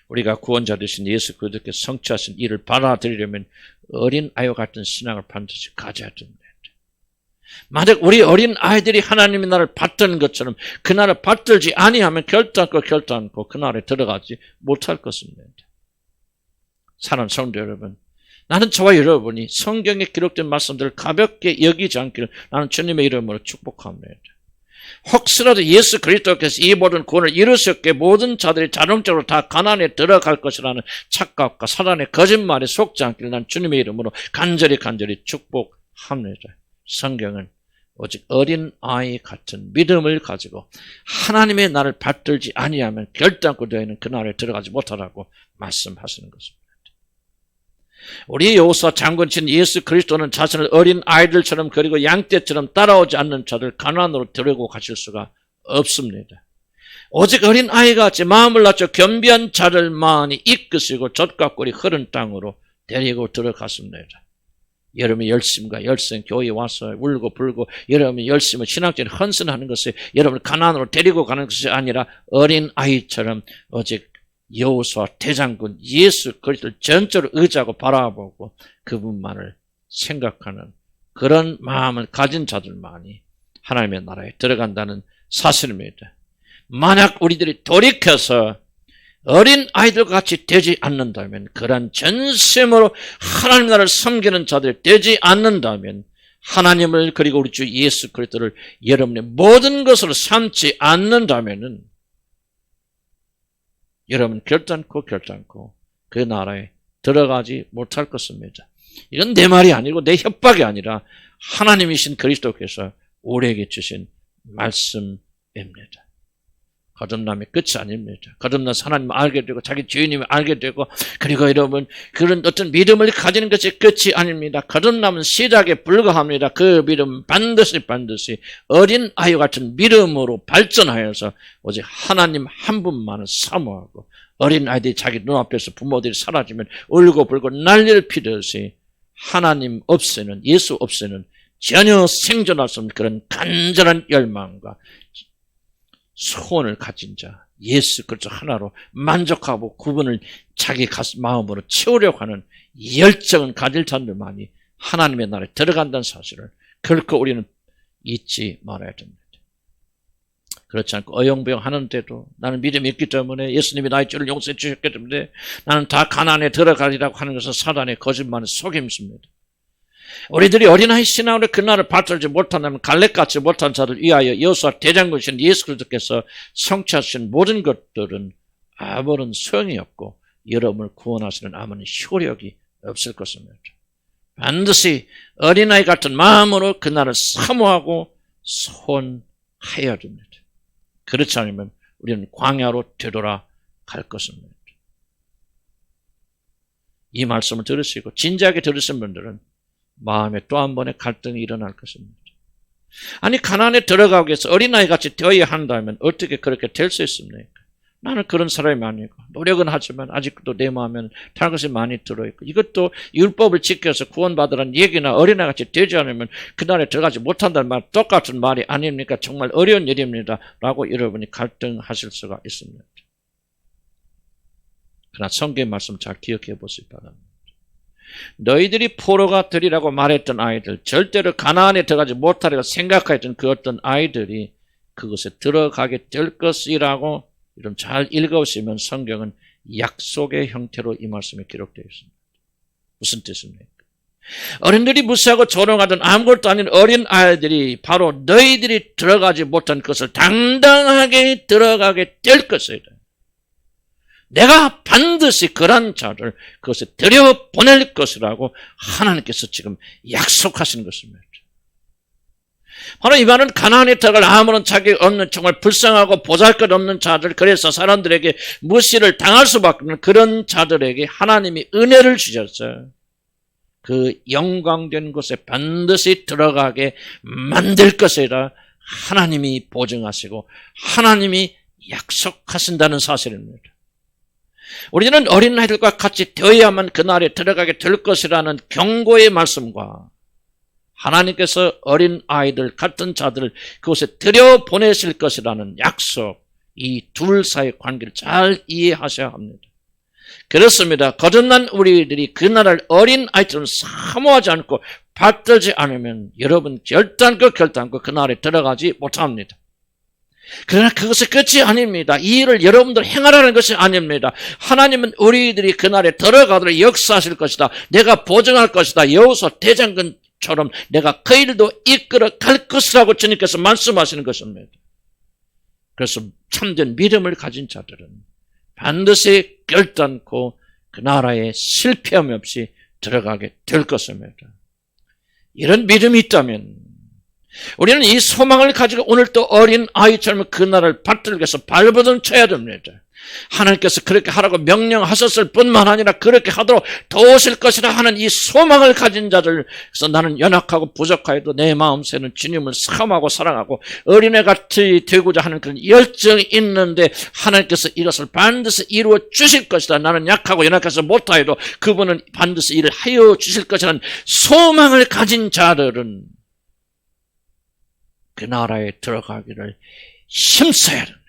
우리가 구원자 되신 예수 그리스도께서 성취하신 일을 받아들이려면 어린 아이와 같은 신앙을 반드시 가져야 됩니다. 만약 우리 어린 아이들이 하나님의 나라를 받드는 것처럼 그 나라를 받들지 아니하면 결단코 그 나라에 들어가지 못할 것입니다. 사랑하는 성도 여러분, 나는 저와 여러분이 성경에 기록된 말씀들을 가볍게 여기지 않기를 나는 주님의 이름으로 축복합니다. 혹시라도 예수 그리스도께서 이 모든 구원을 이루셨기에 모든 자들이 자동적으로 다 가나안에 들어갈 것이라는 착각과 사단의 거짓말에 속지 않기를 난 주님의 이름으로 간절히 축복합니다. 성경은 오직 어린 아이 같은 믿음을 가지고 하나님의 나를 받들지 아니하면 결단코 너희는 그 나라에 들어가지 못하라고 말씀하시는 것입니다. 우리 여호수아 장군친 예수 그리스도는 자신을 어린 아이들처럼 그리고 양떼처럼 따라오지 않는 자들 가나안으로 데리고 가실 수가 없습니다. 오직 어린 아이같이 마음을 낮춰 겸비한 자들만이 이끄시고 젖과 꿀이 흐른 땅으로 데리고 들어갔습니다. 여러분의 열심과 열성, 교회에 와서 울고 불고 여러분의 열심을 신학적인 헌신하는 것이 여러분을 가나안으로 데리고 가는 것이 아니라 어린 아이처럼 오직 여호수아 대장군 예수 그리스도를 전적으로 의지하고 바라보고 그분만을 생각하는 그런 마음을 가진 자들만이 하나님의 나라에 들어간다는 사실입니다. 만약 우리들이 돌이켜서 어린 아이들과 같이 되지 않는다면, 그런 전심으로 하나님 나라를 섬기는 자들이 되지 않는다면, 하나님을 그리고 우리 주 예수 그리스도를 여러분의 모든 것으로 삼지 않는다면은 여러분 결단코 그 나라에 들어가지 못할 것입니다. 이건 내 말이 아니고 내 협박이 아니라 하나님이신 그리스도께서 우리에게 주신 말씀입니다. 거듭남의 끝이 아닙니다. 거듭나서 하나님을 알게 되고 자기 주인님을 알게 되고 그리고 여러분 그런 어떤 믿음을 가지는 것이 끝이 아닙니다. 거듭남은 시작에 불과합니다. 그 믿음 반드시 어린 아이 같은 믿음으로 발전하여서 오직 하나님 한 분만을 사모하고 어린 아이들이 자기 눈앞에서 부모들이 사라지면 울고불고 난리를 피듯이 하나님 없이는 예수 없이는 전혀 생존할 수 없는 그런 간절한 열망과 소원을 가진 자, 예수 그리스도 하나로 만족하고 그분을 자기 마음으로 채우려고 하는 열정을 가질 자들만이 하나님의 나라에 들어간다는 사실을 결코 우리는 잊지 말아야 됩니다. 그렇지 않고 어영부영 하는데도 나는 믿음이 있기 때문에 예수님이 나의 죄를 용서해 주셨기 때문에 나는 다 가나안에 들어가리라고 하는 것은 사단의 거짓말의 속임수입니다. 우리들이 어린아이 신앙으로 그날을 받들지 못한다면 갈렙같이 못한 자를 위하여 여호수아 대장군이신 예수 그리스도께서 성취하신 모든 것들은 아무런 소용이 없고 여러분을 구원하시는 아무런 효력이 없을 것입니다. 반드시 어린아이 같은 마음으로 그날을 사모하고 소원하여야 됩니다. 그렇지 않으면 우리는 광야로 되돌아갈 것입니다. 이 말씀을 들으시고 진지하게 들으신 분들은 마음에 또 한 번의 갈등이 일어날 것입니다. 아니 가나안에 들어가기 위해서 어린아이같이 되어야 한다면 어떻게 그렇게 될 수 있습니까? 나는 그런 사람이 아니고 노력은 하지만 아직도 내 마음에는 다른 것이 많이 들어있고 이것도 율법을 지켜서 구원받으라는 얘기나 어린아이같이 되지 않으면 그날에 들어가지 못한다는 말 똑같은 말이 아닙니까? 정말 어려운 일입니다 라고 여러분이 갈등하실 수가 있습니다. 그러나 성경의 말씀 잘 기억해 보시기 바랍니다. 너희들이 포로가 되리라고 말했던 아이들, 절대로 가나안에 들어가지 못하리라고 생각했던 그 어떤 아이들이 그것에 들어가게 될 것이라고 좀 잘 읽어보시면 성경은 약속의 형태로 이 말씀이 기록되어 있습니다. 무슨 뜻입니까? 어른들이 무시하고 조롱하던 아무것도 아닌 어린 아이들이 바로 너희들이 들어가지 못한 것을 당당하게 들어가게 될 것이다. 내가 반드시 그런 자를 그것에 들여보낼 것이라고 하나님께서 지금 약속하시는 것입니다. 바로 이 말은 가나안에 들어갈 아무런 자격 없는 정말 불쌍하고 보잘것없는 자들, 그래서 사람들에게 무시를 당할 수밖에 없는 그런 자들에게 하나님이 은혜를 주셨어요. 그 영광된 곳에 반드시 들어가게 만들 것이라 하나님이 보증하시고 하나님이 약속하신다는 사실입니다. 우리는 어린아이들과 같이 되어야만 그날에 들어가게 될 것이라는 경고의 말씀과 하나님께서 어린아이들 같은 자들을 그곳에 들여보내실 것이라는 약속, 이 둘 사이의 관계를 잘 이해하셔야 합니다. 그렇습니다. 거듭난 우리들이 그날을 어린아이처럼 사모하지 않고 받들지 않으면 여러분 결단코 그날에 들어가지 못합니다. 그러나 그것이 끝이 아닙니다. 이 일을 여러분들 행하라는 것이 아닙니다. 하나님은 우리들이 그날에 들어가도록 역사하실 것이다. 내가 보증할 것이다. 여호수아 대장군처럼 내가 그 일도 이끌어 갈 것이라고 주님께서 말씀하시는 것입니다. 그래서 참된 믿음을 가진 자들은 반드시 결단코 그 나라에 실패함 없이 들어가게 될 것입니다. 이런 믿음이 있다면 우리는 이 소망을 가지고 오늘 또 어린 아이처럼 그 나라를 받들기 위해서 발버둥 쳐야 됩니다. 하나님께서 그렇게 하라고 명령하셨을 뿐만 아니라 그렇게 하도록 도우실 것이라 하는 이 소망을 가진 자들, 그래서 나는 연약하고 부족하여도 내 마음새는 주님을 사모하고 사랑하고 어린애같이 되고자 하는 그런 열정이 있는데 하나님께서 이것을 반드시 이루어 주실 것이다. 나는 약하고 연약해서 못하여도 그분은 반드시 일을 하여 주실 것이라는 소망을 가진 자들은 그 나라에 들어가기를 힘써야 합니다.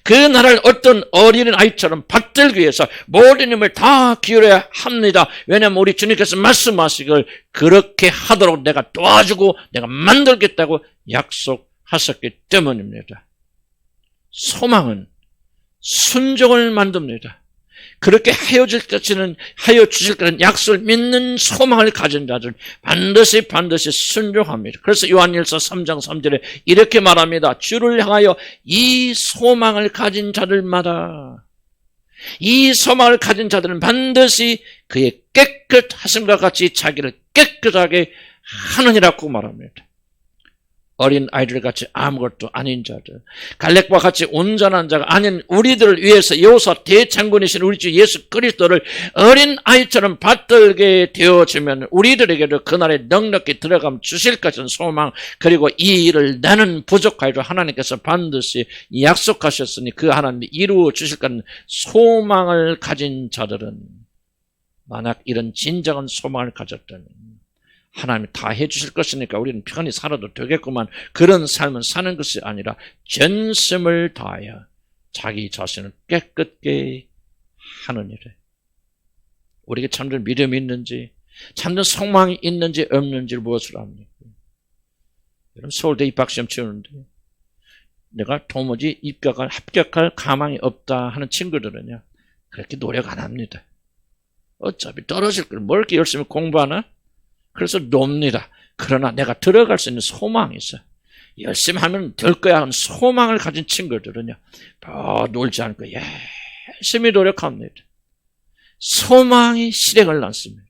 그 나라를 어떤 어린 아이처럼 받들기 위해서 모든 힘을 다 기울여야 합니다. 왜냐하면 우리 주님께서 말씀하시길 그렇게 하도록 내가 도와주고 내가 만들겠다고 약속하셨기 때문입니다. 소망은 순종을 만듭니다. 그렇게 하여 주실 거는 약속을 믿는 소망을 가진 자들 반드시 순종합니다. 그래서 요한일서 3장 3절에 이렇게 말합니다. 주를 향하여 이 소망을 가진 자들마다, 이 소망을 가진 자들은 반드시 그의 깨끗하심과 같이 자기를 깨끗하게 하느니라고 말합니다. 어린 아이들 같이 아무것도 아닌 자들, 갈렙과 같이 온전한 자가 아닌 우리들을 위해서 여호수아 대장군이신 우리 주 예수 그리스도를 어린 아이처럼 받들게 되어지면 우리들에게도 그날에 넉넉히 들어가면 주실 것은 소망, 그리고 이 일을 나는 부족하여도 하나님께서 반드시 약속하셨으니 그 하나님이 이루어 주실 것은 소망을 가진 자들은, 만약 이런 진정한 소망을 가졌다면 하나님이 다 해주실 것이니까 우리는 편히 살아도 되겠구만, 그런 삶은 사는 것이 아니라 전심을 다하여 자기 자신을 깨끗게 하는 일에 우리에게 참된 믿음이 있는지 참된 소망이 있는지 없는지를 무엇으로 압니까? 여러분, 서울대 입학시험 치우는데 내가 도무지 합격할 가망이 없다 하는 친구들은요, 그렇게 노력 안 합니다. 어차피 떨어질 걸 뭘 이렇게 열심히 공부하나? 그래서 놉니다. 그러나 내가 들어갈 수 있는 소망이 있어요. 열심히 하면 될 거야 하는 소망을 가진 친구들은요, 놀지 않고 열심히 노력합니다. 소망이 실행을 낳습니다.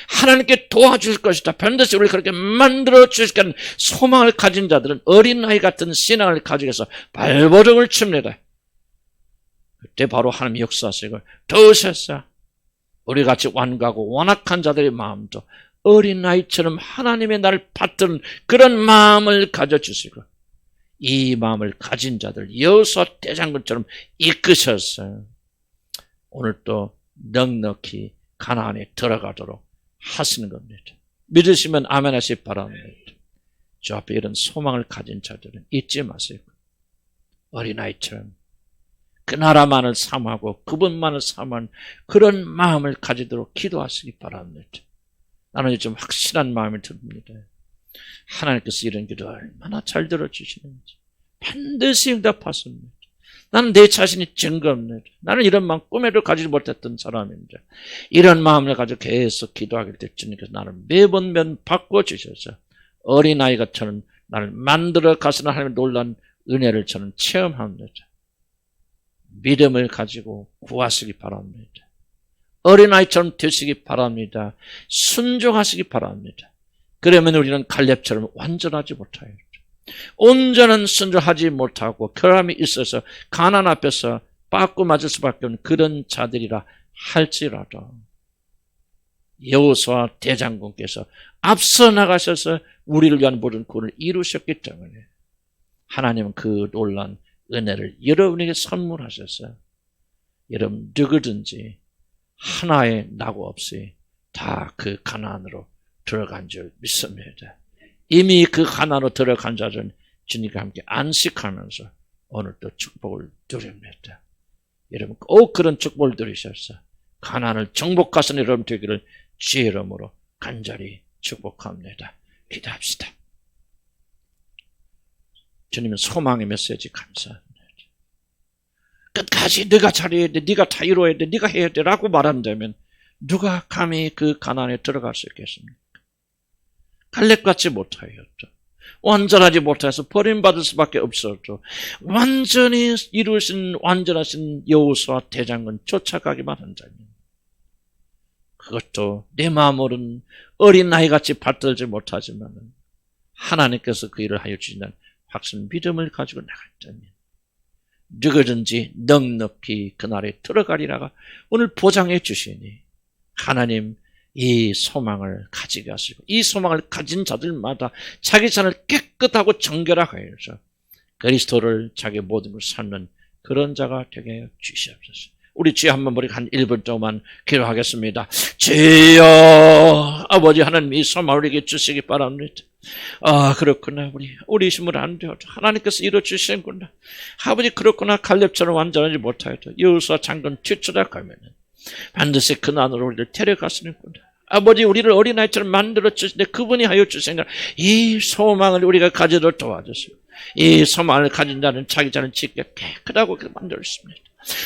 하나님께 도와줄 것이다, 반드시 우리 그렇게 만들어 주실 거라는 소망을 가진 자들은 어린아이 같은 신앙을 가지고서 발버둥을 칩니다. 그때 바로 하나님 역사하시고 도우셨어. 우리 같이 완고하고 완악한 자들의 마음도 어린아이처럼 하나님의 나를 받드는 그런 마음을 가져주시고 이 마음을 가진 자들 여호수아 대장군처럼 이끄셔서 오늘 또 넉넉히 가나안에 들어가도록 하시는 겁니다. 믿으시면 아멘 하시기 바랍니다. 저 앞에 이런 소망을 가진 자들은 잊지 마세요. 어린아이처럼 그 나라만을 사모하고 그분만을 사모하는 그런 마음을 가지도록 기도하시기 바랍니다. 나는 요즘 확실한 마음이 듭니다. 하나님께서 이런 기도 얼마나 잘 들어주시는지 반드시 응답하십니다. 나는 내 자신이 증거 없습니다. 나는 이런 마음 꿈에도 가지지 못했던 사람입니다. 이런 마음을 가지고 계속 기도하게 될 주님께서 나를 매번 바꿔주셔서 어린아이가 저는 나를 만들어 가시는 하나님의 놀라운 은혜를 저는 체험합니다. 믿음을 가지고 구하시기 바랍니다. 어린아이처럼 되시기 바랍니다. 순종하시기 바랍니다. 그러면 우리는 갈렙처럼 완전하지 못하여 온전한 순종하지 못하고 결함이 있어서 가나안 앞에서 빠꾸 맞을 수밖에 없는 그런 자들이라 할지라도 여호수아 대장군께서 앞서 나가셔서 우리를 위한 모든 구원을 이루셨기 때문에 하나님은 그 놀라운 은혜를 여러분에게 선물하셔서 여러분 누구든지 하나의 낙오 없이 다 그 가나안으로 들어간 줄 믿습니다. 이미 그 가나안으로 들어간 자들은 주님과 함께 안식하면서 오늘 또 축복을 누립니다. 여러분 꼭 그런 축복을 누리셔서 가나안을 정복하시는 여러분 되기를 주의 이름으로 간절히 축복합니다. 기도합시다. 주님은 소망의 메시지 감사합니다. 끝까지 네가 잘해야 돼, 네가 다 이루어야 돼, 네가 해야 돼 라고 말한다면 누가 감히 그 가나안에 들어갈 수 있겠습니까? 갈렙같이 못하였죠. 완전하지 못해서 버림받을 수밖에 없었죠. 완전히 이루신 완전하신 여호수아 대장군 쫓아가기만 한다면 그것도 내 마음으로는 어린아이같이 받들지 못하지만 하나님께서 그 일을 하여 주신다는 확신 믿음을 가지고 나갔다면 누구든지 넉넉히 그날에 들어가리라가 오늘 보장해 주시니 하나님 이 소망을 가지게 하시고 이 소망을 가진 자들마다 자기 자신을 깨끗하고 정결하게 해서 그리스도를 자기 모든 걸 삼는 그런 자가 되게 해 주시옵소서. 우리 주여 한번 우리 한 1분 동안 기도하겠습니다. 주여 아버지 하나님 이 소망을 우리에게 주시기 바랍니다. 아 그렇구나 우리 힘을 안 되어도 하나님께서 이루어주시는구나. 아버지 그렇구나. 갈렙처럼 완전하지 못하여도 여호수아 장군 뒤쳐나가면 반드시 그날으로 우리를 데려가시는구나. 아버지 우리를 어린아이처럼 만들어 주시는데 그분이 하여 주시는 이 소망을 우리가 가지도록 도와주시고 이 소망을 가진 자는 자기 자는 지게 깨끗하고 만들었습니다.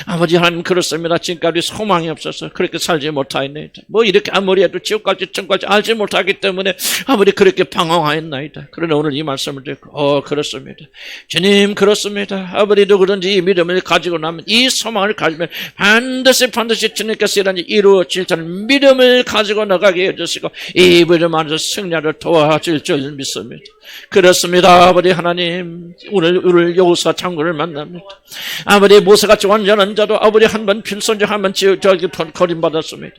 아버지 하나님 그렇습니다. 지금까지 소망이 없어서 그렇게 살지 못하였나이다. 뭐 이렇게 아무리 해도 지옥 갈지 천국 갈지 알지 못하기 때문에 아무리 그렇게 방황하였나이다. 그러나 오늘 이 말씀을 듣고 그렇습니다. 주님 그렇습니다. 아버지 누구든지 이 믿음을 가지고 나면 이 소망을 가지면 반드시 주님께서 이런 일이 이루어질 자는 믿음을 가지고 나가게 해주시고 이 믿음 안에서 승리를 도와줄 줄 믿습니다. 그렇습니다. 아버지 하나님 오늘 여호수아 장군을 만납니다. 아버지 모세같이 완전한 자도 아버지 한번 필선적 한번 저기 거림받았습니다.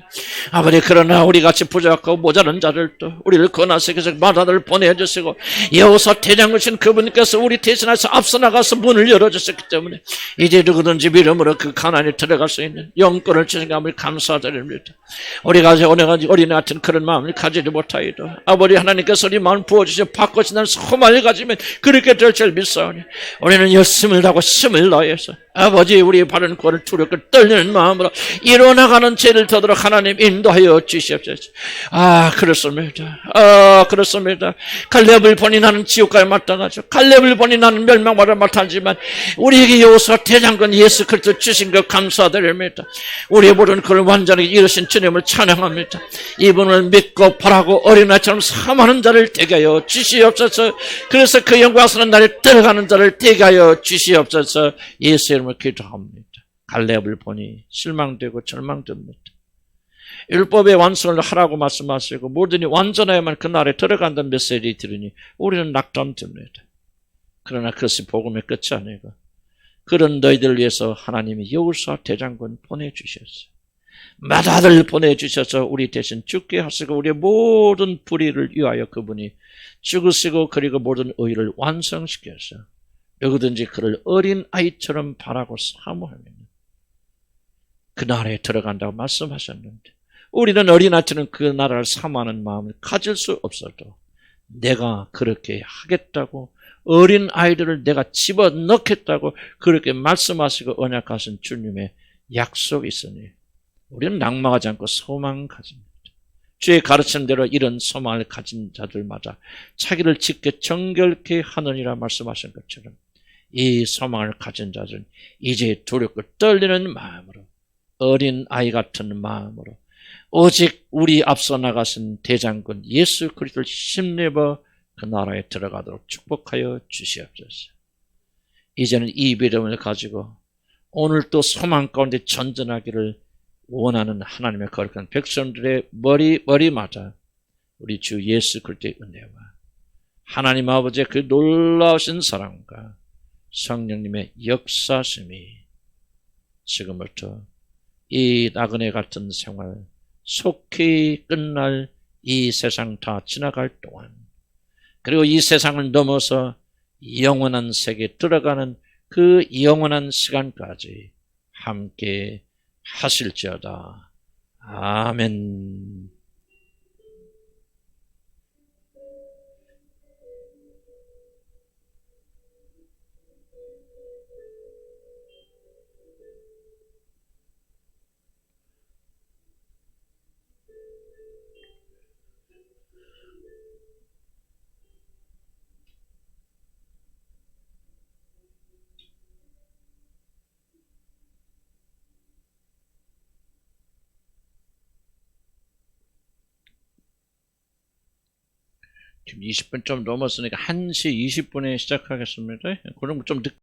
아버지 그러나 우리같이 부족하고 모자란 자들도 우리를 권하시켜서 마다들 보내주시고 여호수아 대장이신 그분께서 우리 대신해서 앞서 나가서 문을 열어주셨기 때문에 이제 누구든지 믿음으로 그 가나안에 들어갈 수 있는 영권을 주신 감을 감사드립니다. 우리가 어린애 같은 그런 마음을 가지지 못하여도 아버지 하나님께서 우리 마음 부어주시고 바꿔주시는 소망을 가지면 그렇게 될 줄 믿사오니 우리는 열심을 다하고 힘을 다해서 아버지 우리의 바른 권을 두렵고 떨리는 마음으로 일어나가는 죄를 더도록 하나님 인도하여 주시옵소서. 아 그렇습니다. 그렇습니다. 갈렙을 보니 나는 지옥까지 마땅하죠. 갈렙을 보니 나는 멸망받아 마땅하지만 우리에게 여호수아 대장군 예수 그리스도 주신 것 감사드립니다. 우리의 모든 그를 완전히 이루신 주님을 찬양합니다. 이분을 믿고 바라고 어린아이처럼 사모하는 자를 되게 하여 주시옵소서. 그래서 그 영광스러운 날에 들어가는 자를 되게 하여 주시옵소서. 예수 이름으로 기도합니다. 갈렙을 보니 실망되고 절망됩니다. 율법의 완성을 하라고 말씀하시고 모든이 완전해야만 그 날에 들어간다는 메시지 들으니 우리는 낙담됩니다. 그러나 그것이 복음의 끝이 아니고 그런 너희들을 위해서 하나님이 여호수아 대장군 보내주셨어요. 마다들 보내주셔서 우리 대신 죽게 하시고 우리의 모든 불의를 위하여 그분이 죽으시고 그리고 모든 의를 완성시켜서 누구든지 그를 어린아이처럼 바라고 사모하면 그 나라에 들어간다고 말씀하셨는데 우리는 어린아이처럼 그 나라를 사모하는 마음을 가질 수 없어도 내가 그렇게 하겠다고 어린아이들을 내가 집어넣겠다고 그렇게 말씀하시고 언약하신 주님의 약속이 있으니 우리는 낙망하지 않고 소망 가집니다. 주의 가르침대로 이런 소망을 가진 자들마다 자기를 지켜 정결케 하느니라 말씀하신 것처럼 이 소망을 가진 자들은 이제 두렵고 떨리는 마음으로 어린 아이 같은 마음으로 오직 우리 앞서 나가신 대장군 예수 그리스도를 힘입어 그 나라에 들어가도록 축복하여 주시옵소서. 이제는 이 믿음을 가지고 오늘 또 소망 가운데 전전하기를 원하는 하나님의 거룩한 백성들의 머리마다 우리 주 예수 그리스도의 은혜와 하나님 아버지의 그 놀라우신 사랑과 성령님의 역사심이 지금부터 이 나그네 같은 생활 속히 끝날 이 세상 다 지나갈 동안 그리고 이 세상을 넘어서 영원한 세계에 들어가는 그 영원한 시간까지 함께 하실지어다. 아멘. 지금 20분 좀 넘었으니까 1시 20분에 시작하겠습니다. 그럼 좀 늦게